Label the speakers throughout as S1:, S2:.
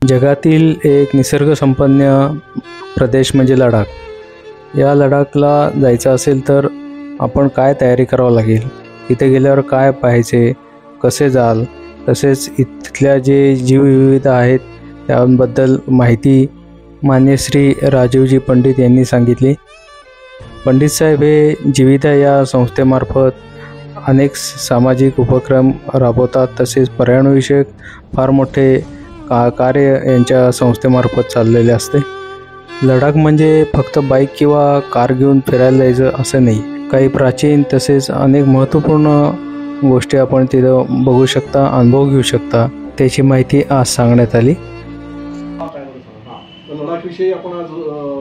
S1: जगातील एक निसर्गसंपन्न प्रदेश म्हणजे लडाख। या लडाखला जायचं असेल तर आपण काय तयारी करावं लागेल, तिथे गेल्यावर काय पाहायचे, कसे जाल, तसेच इथल्या जे जीवविविधता आहेत त्याबद्दल माहिती मान्य श्री राजीवजी पंडित यांनी सांगितली। पंडित साहेब हे जीविता या संस्थेमार्फत अनेक सामाजिक उपक्रम राबवतात, तसेच पर्यावरणविषयक फार मोठे कार्य यांच्या संस्थेमार्फत चाललेले असते। लडाख म्हणजे फक्त बाईक किंवा कार घेऊन फिरायला जायचं असं नाही, काही प्राचीन तसेच अनेक महत्त्वपूर्ण गोष्टी आपण तिथं बघू शकता, अनुभव घेऊ शकता, त्याची माहिती आज सांगण्यात आली।
S2: लडाखविषयी आपण आज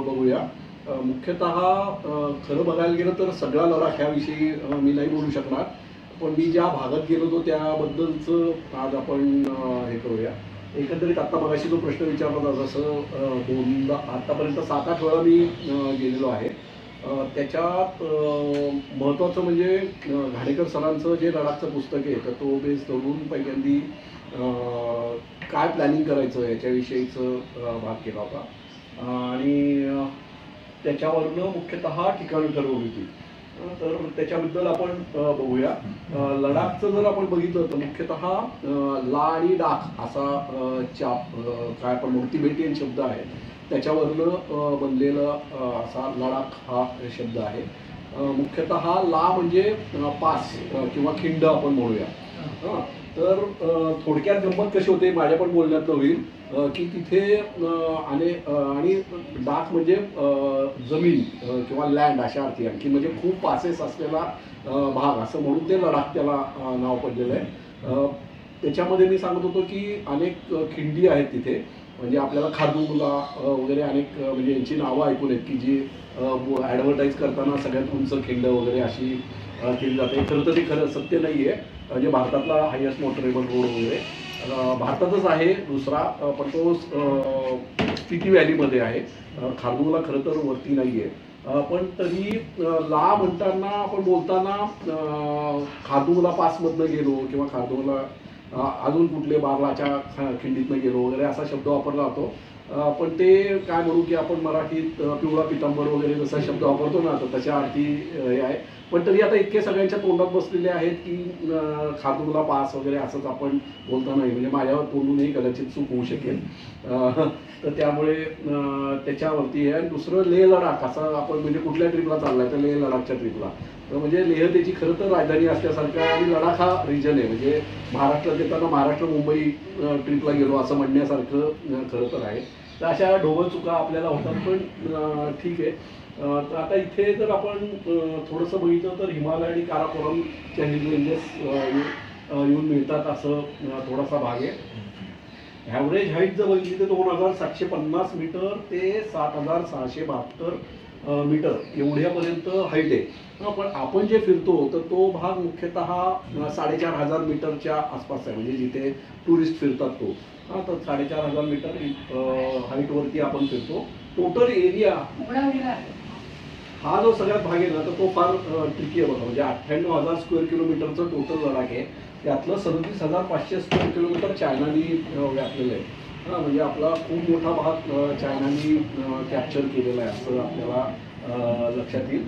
S2: बघूया। मुख्यतः खरं बघायला गेलं तर सगळा लडाख ह्याविषयी मी नाही बोलू शकणार, पण मी ज्या भागात गेलो होतो त्याबद्दलचं आज आपण हे करूया। एकंदरीत आत्ता मगाशी जो प्रश्न विचारला होता, जसं आत्तापर्यंत 7-8 वेळा मी गेलेलो आहे। त्याच्यात महत्त्वाचं म्हणजे घाणेकर सरांचं जे लडाखचं पुस्तक आहे तर तो बेस धरून पहिल्यांदी काय प्लॅनिंग करायचं याच्याविषयीचं भाग केला होता आणि त्याच्यावरनं मुख्यतः ठिकाणं ठरवली होती। तर त्याच्याबद्दल आपण बघूया। लडाखचं जर आपण बघितलं तर मुख्यतः ला आणि डाख असा काय आपण म्हणतो तिबेटियन शब्द आहे, त्याच्यावरनं बनलेला असा लडाख हा शब्द आहे। मुख्यतः ला म्हणजे पास किंवा खिंड आपण म्हणूया। तर थोडक्यात गंमत कशी होते माझ्या पण बोलण्यात होईल की तिथे आणि डाक म्हणजे जमीन किंवा लँड अशा अर्थी, आणखी म्हणजे खूप पासेस असलेला भाग असं म्हणून ते लडाख त्याला नाव पडलेलं आहे। त्याच्यामध्ये मी सांगत होतो की अनेक खिंडी आहेत तिथे, म्हणजे आपल्याला खारदुंगला वगैरे अनेक म्हणजे यांची नावं ऐकून आहेत की जी ॲडव्हर्टाईज करताना सगळ्यात उंच खिंड वगैरे अशी केली जाते। खरं तर ते खरं सत्य नाही आहे, म्हणजे भारतातला हायेस्ट मोटरेबल रोड वगैरे भारतातच आहे दुसरा, पण तो स्पिती व्हॅलीमध्ये आहे। खारदुंगला खरं तर वरती नाही आहे, पण तरी ला म्हणताना आपण बोलताना खारदुंगला पासमधनं गेलो किंवा खारदुंगला अजून कुठले बारलाच्या खिंडीतनं गेलो वगैरे असा शब्द वापरला जातो। पण ते काय म्हणू की आपण मराठीत पिवळा पितांबर वगैरे जसा शब्द वापरतो ना, तर तशा अर्थी हे आहे। पण तरी आता इतके सगळ्यांच्या तोंडात बसलेले आहेत की खारदुंगला पास वगैरे असंच आपण बोलता नाही, म्हणजे माझ्यावर तोंडूनही कदाचित चूक होऊ शकेल। तर त्यामुळे त्याच्यावरती आहे। आणि दुसरं लेह लडाख असं आपण म्हणजे कुठल्या ट्रिपला चाललाय तर लेह लडाखच्या ट्रिपला, तर म्हणजे लेह त्याची खरं तर राजधानी असल्यासारखं आहे आणि लडाख हा रिजन आहे, म्हणजे महाराष्ट्रात येताना महाराष्ट्र मुंबई ट्रिपला गेलो असं म्हणण्यासारखं खरं तर आहे। तर अशा ढोबळ चुका आपल्याला होतात, पण ठीक आहे। तर आता इथे जर आपण थोडंसं बघितलं तर हिमालय आणि काराकोरमच्या हिल रेंजेस येऊन मिळतात असं थोडासा भाग आहे। ॲव्हरेज हाईट जर बघितली तर 2750 मीटर ते 7672 मीटर एवढ्यापर्यंत हाईट आहे। पण आपण जे फिरतो तर तो भाग मुख्यतः 4500 मीटरच्या आसपास आहे, म्हणजे जिथे टुरिस्ट फिरतात तो तर 4500 मीटर हाईटवरती आपण फिरतो। टोटल एरिया हा जो सगळ्यात भाग आहे ना तर तो फार ट्रिकी आहे बघा, म्हणजे 98,000 स्क्वेअर किलोमीटरचं टोटल लडाख आहे। त्यातलं 37,500 स्क्वेअर किलोमीटर चायनानी व्यापलेलं आहे। म्हणजे आपला खूप मोठा भाग चायनानी कॅप्चर केलेला आहे असं आपल्याला लक्षात येईल।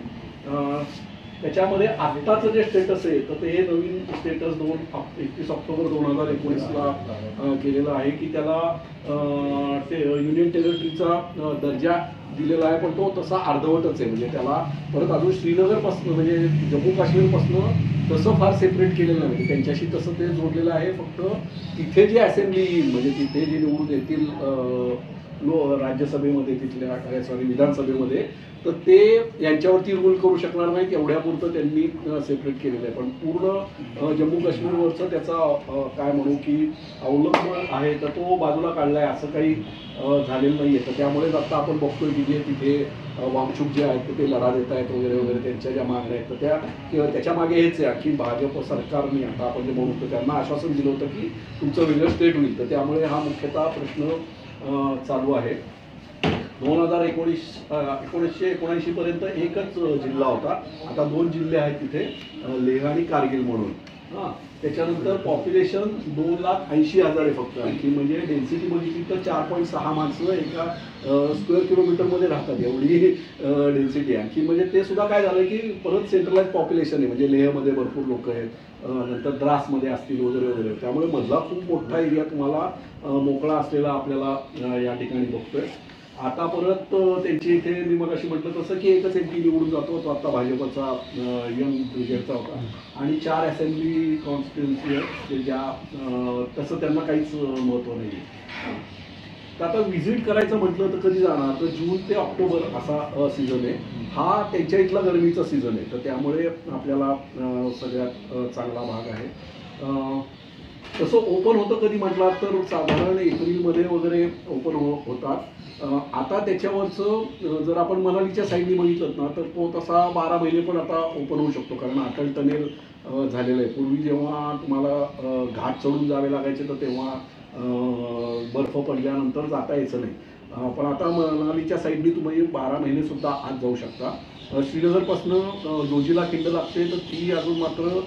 S2: त्याच्यामध्ये आत्ताचं जे स्टेटस आहे तर ते नवीन स्टेटस 31 ऑक्टोबर 2019ला केलेलं आहे की त्याला युनियन टेरिटरीचा दर्जा दिलेला आहे, पण तो तसा अर्धवटच आहे, म्हणजे त्याला परत अजून श्रीनगरपासून म्हणजे जम्मू काश्मीरपासून तसं फार सेपरेट केलेलं नाही, म्हणजे त्यांच्याशी तसं ते जोडलेलं आहे। फक्त तिथे जे असेंब्ली येईल म्हणजे तिथे जे निवडून येतील राज्यसभेमध्ये तिथल्या विधानसभेमध्ये, तर ते यांच्यावरती रूल करू शकणार नाहीत, एवढ्यापुरतं त्यांनी सेपरेट केलेलं आहे। पण पूर्ण जम्मू काश्मीरवरचं त्याचा काय म्हणू की अवलंबन आहे तर तो बाजूला काढला आहे, असं काही झालेलं नाही आहे। तर त्यामुळेच आता आपण बघतोय की जे तिथे वामचूक जे आहेत ते लढा देत आहेत वगैरे वगैरे, त्यांच्या ज्या मागण्या आहेत तर त्याच्या मागे हेच आहे की भाजप सरकारने आता आपण जे म्हणतो त्यांना आश्वासन दिलं होतं की तुमचं वेगळं स्टेट होईल, तर त्यामुळे हा मुख्यतः प्रश्न चालू आहे। 1979 पर्यंत एकच जिल्हा होता, आता 2 जिल्हे आहेत तिथे, लेह आणि कारगिल म्हणून। त्याच्यानंतर पॉप्युलेशन 2,80,000 आहे फक्त. आणखी म्हणजे डेन्सिटी बघितली तर 4.6 माणसं एका स्क्वेअर किलोमीटरमध्ये राहतात, एवढी डेन्सिटी आहे. आणखी म्हणजे ते सुद्धा काय झालं की परत सेंट्रलाइज पॉप्युलेशन आहे, म्हणजे लेहमध्ये भरपूर लोक आहेत, नंतर द्रासमध्ये असतील वगैरे वगैरे. त्यामुळे मधला खूप मोठा एरिया तुम्हाला मोकळा असलेला आपल्याला या ठिकाणी बघतोय. आता परत त्यांची इथे मी मग अशी म्हटलं तसं की एकच MP निवडून जातो, तो आता भाजपचा यंग ब्रिगेडचा होता. आणि 4 असेंब्ली कॉन्स्टिट्युन्सी आहेत ज्या तसं त्यांना काहीच महत्त्व नाही आहे. तर आता व्हिजिट करायचं म्हटलं तर कधी जाणार, तर जून ते ऑक्टोबर असा सीझन आहे. हा त्यांच्या इथला गरमीचा सीझन आहे, तर त्यामुळे आपल्याला सगळ्यात चांगला भाग आहे. तसं ओपन होतं कधी म्हटलं तर साधारण एप्रिलमध्ये वगैरे ओपन होतात. आता त्याच्यावरचं जर आपण मनालीच्या साईडनी बघितलं ना तर तो तसा 12 महिने पण आता ओपन होऊ शकतो, कारण अटल टनेल झालेलं आहे. पूर्वी जेव्हा तुम्हाला घाट चढून जावे लागायचे तर तेव्हा बर्फ पडल्यानंतर जाता यायचं नाही, पण आता मनालीच्या साईडनी तुम्ही 12 महिने सुद्धा आत जाऊ शकता. श्रीनगरपासनं जोजिला खिंड लागते, तर ती अजून मात्र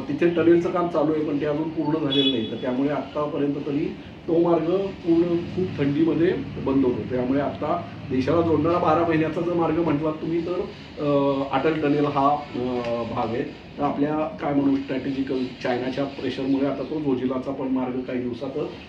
S2: तिथे टनेलचं काम चालू आहे, पण ते अजून पूर्ण झालेलं नाही. तर त्यामुळे आत्तापर्यंत तरी तो मार्ग पूर्ण खूप थंडीमध्ये बंद होतो. त्यामुळे आता देशाला जोडणारा 12 महिन्याचा जर मार्ग म्हटला तुम्ही तर अटल टनेल हा भाग आहे. तर आपल्या काय म्हणू स्ट्रॅटेजिकल चायनाच्या प्रेशरमुळे आता तो जोजिलाचा पण मार्ग काही दिवसातच